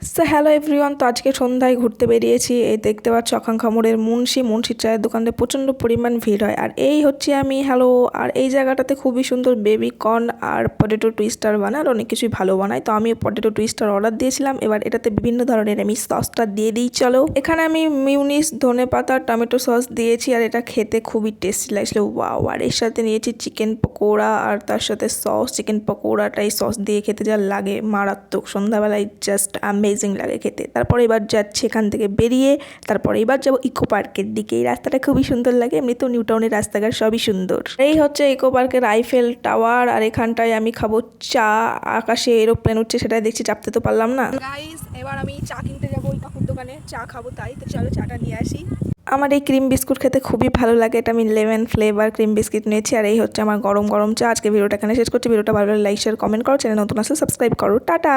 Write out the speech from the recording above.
So hello everyone, তো আজকে সন্ধ্যায় ঘুরতে বেরিয়েছি। এই দেখতে পাচ্ছ আকাঙ্ক্ষা মোড়ের মুন্সির চায়ের দোকানে প্রচণ্ড পরিমাণ ভিড় হয়। আর এই হচ্ছে আমি হ্যালো। আর এই জায়গাটাতে খুবই সুন্দর বেবি কর্ন আর পটেটো টুইস্টার বানায়, আর অনেক কিছুই ভালো বানায়। তো আমি পটেটো টুইস্টার অর্ডার দিয়েছিলাম। এবার এটাতে বিভিন্ন ধরনের আমি সসটা দিয়ে দিই। চলো, এখানে আমি মিউনিস, ধনেপাতা, টমেটো সস দিয়েছি। আর এটা খেতে খুবই টেস্টি লাগছিল, ওয়াও। আর এর সাথে নিয়েছি চিকেন পকোড়া, আর তার সাথে সস। চিকেন পকোড়াটাই সস দিয়ে খেতে যা লাগে মারাত্মক, সন্ধ্যাবেলায় জাস্ট অ্যামেজিং লাগে খেতে। তারপর এবার যাচ্ছি এখান থেকে বেরিয়ে, তারপরে এবার যাবো ইকো পার্কের দিকে। এই রাস্তাটা খুবই সুন্দর লাগে, এমনিতেও নিউ টাউনের রাস্তাঘাট সবই সুন্দর। এই হচ্ছে ইকো পার্কের আইফেল টাওয়ার। আর এখানটায় আমি খাবো চা। আকাশে এরোপ্লেন উঠছে, সেটাই দেখছি, চাপতে তো পারলাম না। গাইস, এবার আমি চা কিনতে যাবো ওই কাকুর দোকানে, চা খাবো। তাই তো চলো চাটা নিয়ে আসি। আমার এই ক্রিম বিস্কুট খেতে খুবই ভালো লাগে। এটা আমি লেমন ফ্লেভার ক্রিম বিস্কিট নিয়েছি। আর এই হচ্ছে আমার গরম গরম চা। আজকে ভিডিওটা এখানে শেষ করছি। ভিডিওটা ভালো লাগলে লাইক শেয়ার কমেন্ট করো। চ্যানেল নতুন আসলে সাবস্ক্রাইব করো। টাটা।